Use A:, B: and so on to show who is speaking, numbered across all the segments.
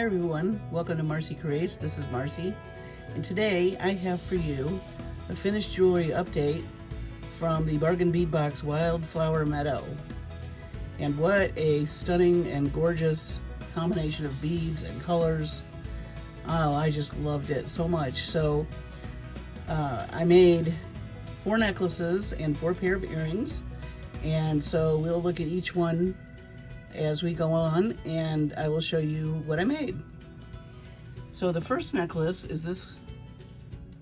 A: everyone, welcome to Marcie Creates. This is Marcie, and today I have for you a finished jewelry update from the Bargain Bead Box Wildflower Meadow. And what a stunning and gorgeous combination of beads and colors. Oh, I just loved it so much. So I made 4 necklaces and 4 pair of earrings, and so we'll look at each one as we go on, and I will show you what I made. So the first necklace is this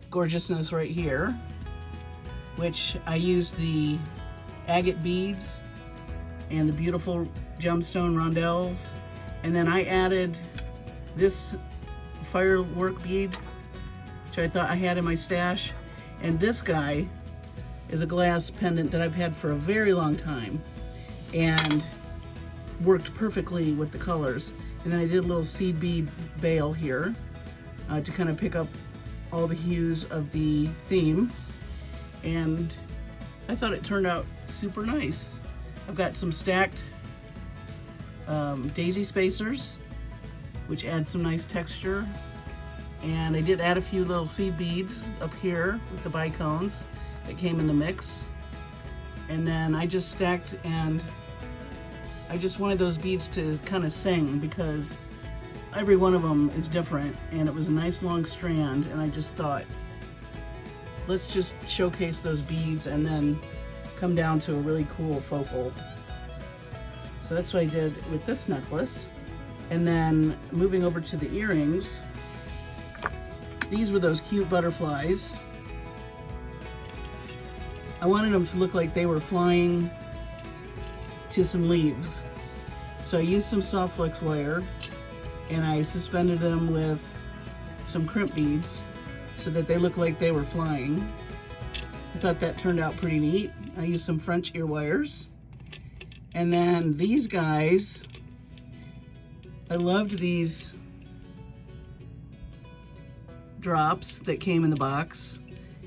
A: gorgeousness right here, which I used the agate beads and the beautiful gemstone rondelles, and then I added this firework bead, which I thought I had in my stash, and this guy is a glass pendant that I've had for a very long time and worked perfectly with the colors. And then I did a little seed bead bail here to kind of pick up all the hues of the theme, and I thought it turned out super nice. I've got some stacked daisy spacers, which add some nice texture, and I did add a few little seed beads up here with the bicones that came in the mix. And then I just stacked, and I just wanted those beads to kind of sing because every one of them is different, and it was a nice long strand, and I just thought, let's just showcase those beads and then come down to a really cool focal. So that's what I did with this necklace. And then moving over to the earrings, these were those cute butterflies. I wanted them to look like they were flying to some leaves. So I used some soft flex wire, and I suspended them with some crimp beads so that they look like they were flying. I thought that turned out pretty neat. I used some French ear wires. And then these guys, I loved these drops that came in the box,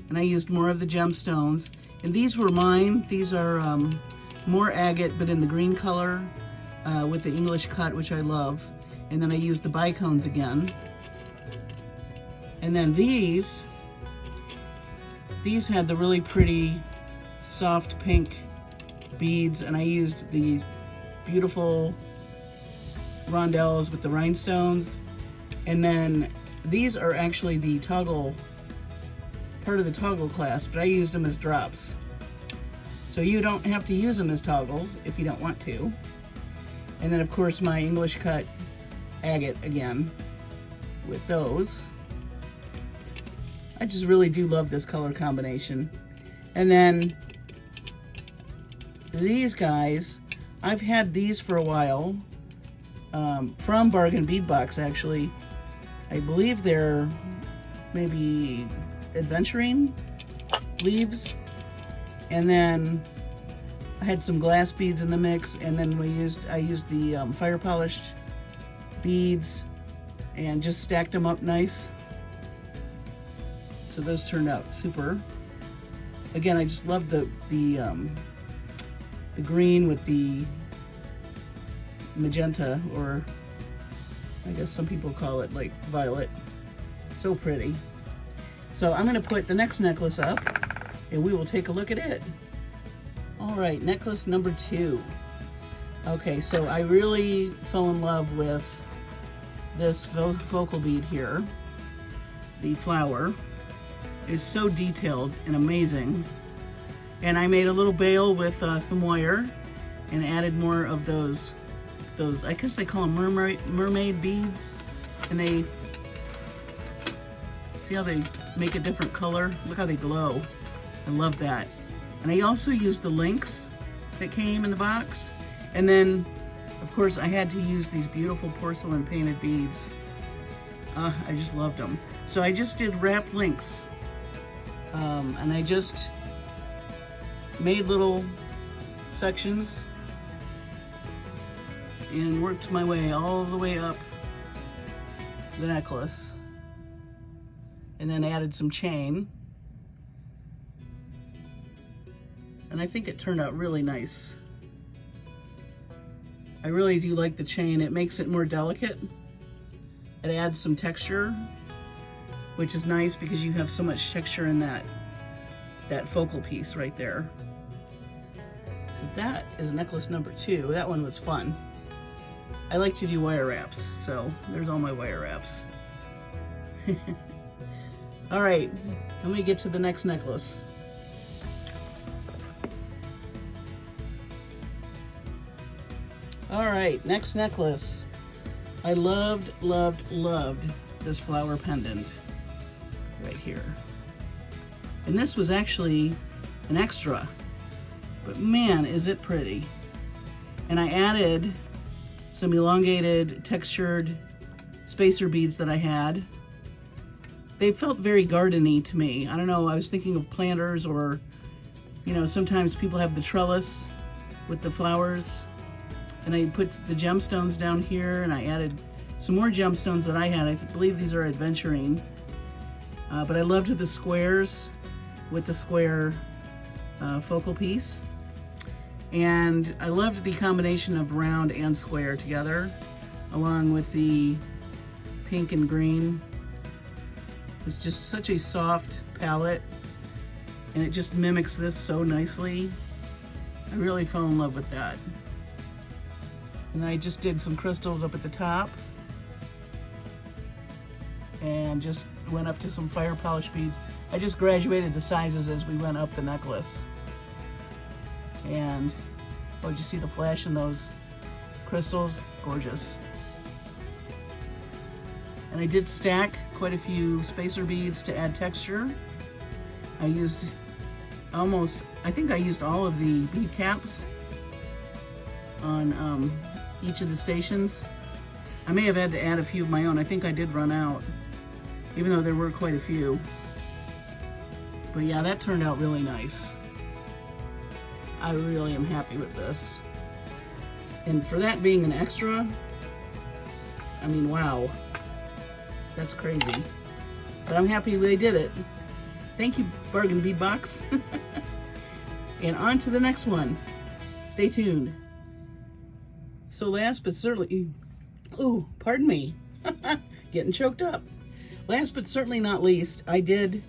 A: and I used more of the gemstones. And these were mine. These are more agate, but in the green color with the English cut, which I love. And then I used the bicones again. And then these had the really pretty soft pink beads, and I used the beautiful rondelles with the rhinestones. And then these are actually the toggle, part of the toggle class, but I used them as drops. So you don't have to use them as toggles if you don't want to. And then of course my English cut agate again with those. I just really do love this color combination. And then these guys, I've had these for a while, from Bargain Bead Box actually. I believe they're maybe adventuring leaves. And then I had some glass beads in the mix, and then I used the fire polished beads and just stacked them up nice. So those turned out super. Again, I just love the green with the magenta, or I guess some people call it like violet. So pretty. So I'm gonna put the next necklace up, and we will take a look at it. All right, necklace number 2. Okay, so I really fell in love with this focal bead here. The flower is so detailed and amazing. And I made a little bail with some wire and added more of those, I guess they call them mermaid beads. And they, see how they make a different color? Look how they glow. I love that. And I also used the links that came in the box. And then, of course, I had to use these beautiful porcelain painted beads. I just loved them. So I just did wrapped links. And I just made little sections and worked my way all the way up the necklace. And then added some chain. And I think it turned out really nice. I really do like the chain. It makes it more delicate. It adds some texture, which is nice because you have so much texture in that focal piece right there. So that is necklace number 2. That one was fun. I like to do wire wraps, so there's all my wire wraps. All right, let me get to the next necklace. All right, next necklace. I loved this flower pendant right here. And this was actually an extra, but man, is it pretty. And I added some elongated textured spacer beads that I had. They felt very gardeny to me. I don't know, I was thinking of planters, or, you know, sometimes people have the trellis with the flowers. And I put the gemstones down here, and I added some more gemstones that I had. I believe these are adventurine. But I loved the squares with the square focal piece. And I loved the combination of round and square together, along with the pink and green. It's just such a soft palette, and it just mimics this so nicely. I really fell in love with that. And I just did some crystals up at the top, and just went up to some fire polish beads. I just graduated the sizes as we went up the necklace. And, oh, did you see the flash in those crystals? Gorgeous. And I did stack quite a few spacer beads to add texture. I used I think I used all of the bead caps on each of the stations. I may have had to add a few of my own. I think I did run out, even though there were quite a few. But yeah, that turned out really nice. I really am happy with this. And for that being an extra, I mean, wow, that's crazy. But I'm happy they did it. Thank you, Bargain Bead Box. And on to the next one. Stay tuned. So last but certainly, ooh, pardon me, getting choked up. Last but certainly not least, I did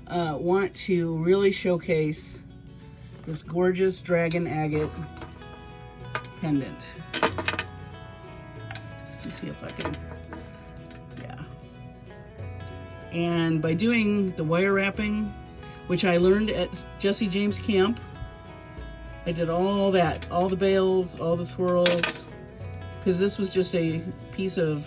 A: want to really showcase this gorgeous dragon agate pendant. Let me see if I can, yeah. And by doing the wire wrapping, which I learned at Jesse James Camp, I did all that, all the bails, all the swirls, because this was just a piece of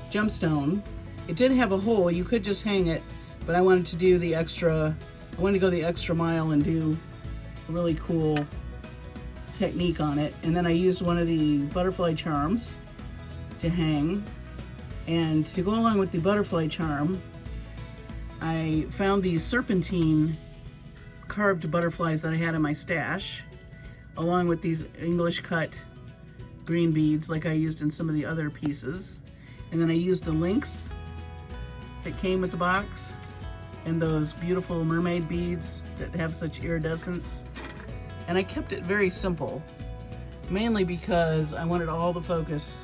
A: gemstone. It did have a hole, you could just hang it, but I wanted to do the extra, I wanted to go the extra mile and do a really cool technique on it. And then I used one of the butterfly charms to hang. And to go along with the butterfly charm, I found these serpentine carved butterflies that I had in my stash, along with these English cut green beads like I used in some of the other pieces. And then I used the links that came with the box, and those beautiful mermaid beads that have such iridescence. And I kept it very simple, mainly because I wanted all the focus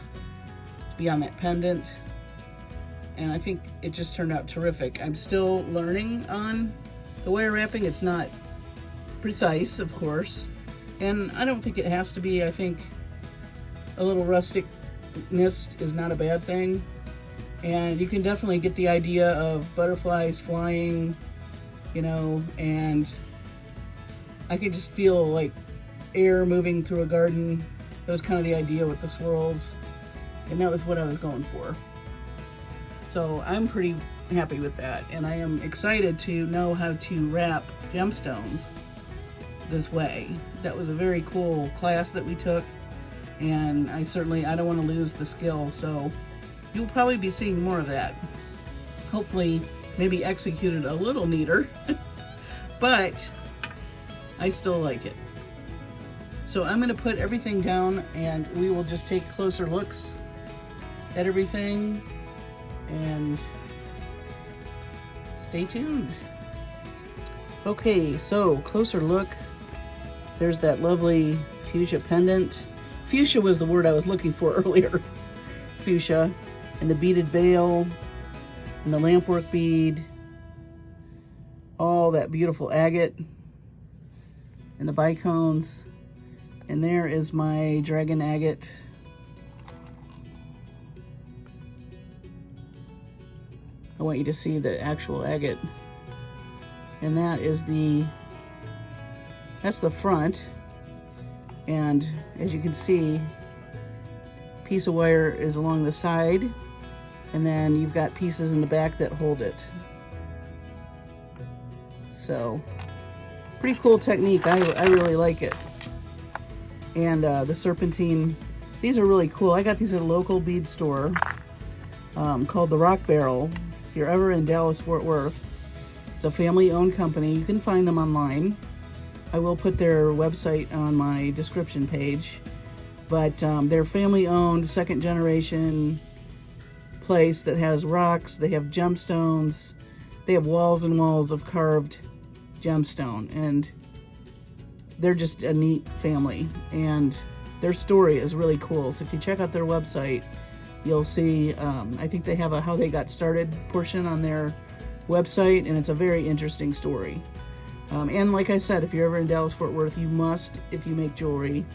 A: to be on that pendant. And I think it just turned out terrific. I'm still learning on the wire wrapping. It's not precise, of course, and I don't think it has to be. I think a little rusticness is not a bad thing. And you can definitely get the idea of butterflies flying, you know, and I could just feel like air moving through a garden. That was kind of the idea with the swirls, and that was what I was going for. So I'm pretty happy with that, and I am excited to know how to wrap gemstones this way. That was a very cool class that we took, and I don't want to lose the skill, so you'll probably be seeing more of that. Hopefully, maybe executed a little neater, but I still like it. So I'm going to put everything down, and we will just take closer looks at everything, and stay tuned. Okay, so closer look. There's that lovely fuchsia pendant. Fuchsia was the word I was looking for earlier. Fuchsia. and the beaded veil, and the lampwork bead, all that beautiful agate, and the bicones. And there is my dragon agate. I want you to see the actual agate. And that is that's the front. And as you can see, piece of wire is along the side, and then you've got pieces in the back that hold it. So, pretty cool technique. I really like it. And the serpentine, these are really cool. I got these at a local bead store called the Rock Barrel. If you're ever in Dallas, Fort Worth, it's a family-owned company. You can find them online. I will put their website on my description page. But they're family-owned, second-generation place that has rocks. They have gemstones. They have walls and walls of carved gemstone, and they're just a neat family, and their story is really cool. So if you check out their website, you'll see, I think they have a how they got started portion on their website, and it's a very interesting story. And like I said, if you're ever in Dallas, Fort Worth, you must, if you make jewelry,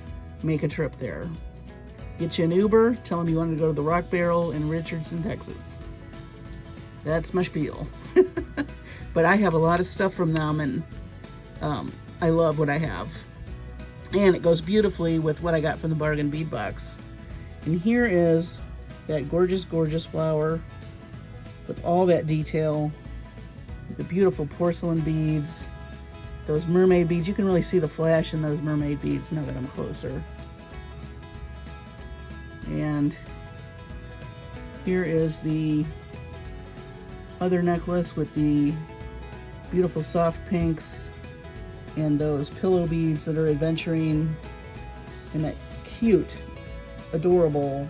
A: make a trip there. Get you an Uber, tell them you want to go to the Rock Barrel in Richardson, Texas. That's my spiel. But I have a lot of stuff from them, and I love what I have. And it goes beautifully with what I got from the bargain bead box. And here is that gorgeous, gorgeous flower with all that detail, the beautiful porcelain beads, those mermaid beads. You can really see the flash in those mermaid beads now that I'm closer. And here is the other necklace with the beautiful soft pinks and those pillow beads that are adventuring, and that cute, adorable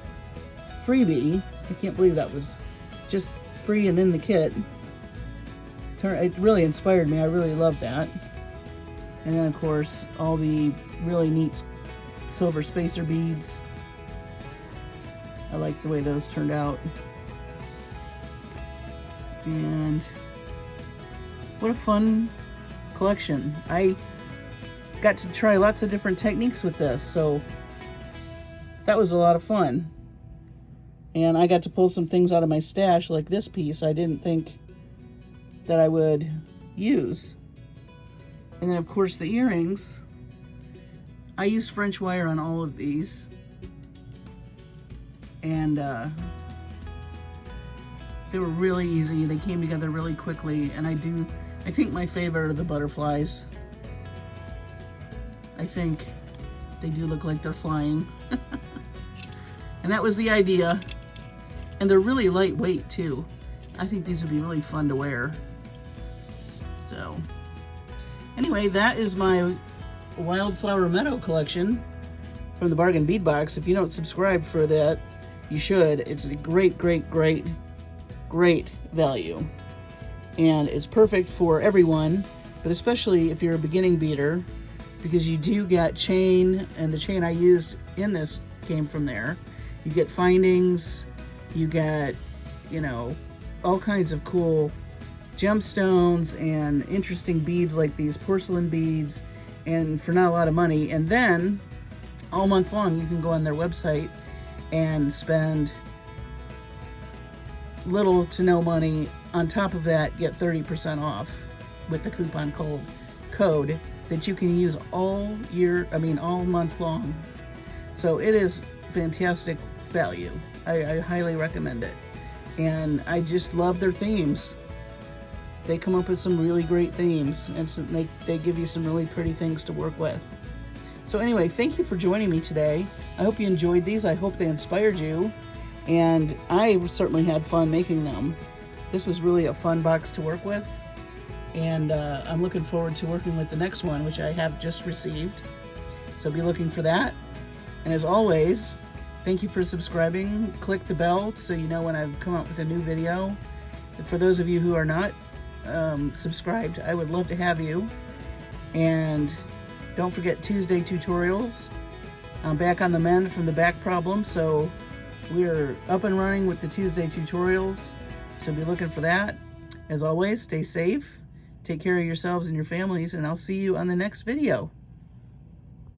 A: freebie. I can't believe that was just free and in the kit. It really inspired me. I really loved that. And then of course all the really neat silver spacer beads. I like the way those turned out. And what a fun collection. I got to try lots of different techniques with this, so that was a lot of fun. And I got to pull some things out of my stash, like this piece I didn't think that I would use. And then of course the earrings. I used French wire on all of these, and they were really easy. They came together really quickly, and I think my favorite are the butterflies. I think they do look like they're flying. And that was the idea. And they're really lightweight too. I think these would be really fun to wear. So anyway, that is my Wildflower Meadow collection from the Bargain Bead Box. If you don't subscribe for that, you should. It's a great, great, great, great value. And it's perfect for everyone, but especially if you're a beginning beader, because you do get chain, and the chain I used in this came from there. You get findings, you get, you know, all kinds of cool gemstones and interesting beads like these porcelain beads, and for not a lot of money. And then all month long you can go on their website and spend little to no money. On top of that, get 30% off with the coupon code that you can use all month long. So it is fantastic value. I highly recommend it. And I just love their themes. They come up with some really great themes, and so they give you some really pretty things to work with. So anyway, thank you for joining me today. I hope you enjoyed these. I hope they inspired you. And I certainly had fun making them. This was really a fun box to work with. And I'm looking forward to working with the next one, which I have just received. So be looking for that. And as always, thank you for subscribing. Click the bell so you know when I've come out with a new video. And for those of you who are not subscribed, I would love to have you. And don't forget Tuesday tutorials. I'm back on the mend from the back problem, so We're up and running with the Tuesday tutorials, so be looking for that. As always, stay safe, take care of yourselves and your families, and I'll see you on the next video.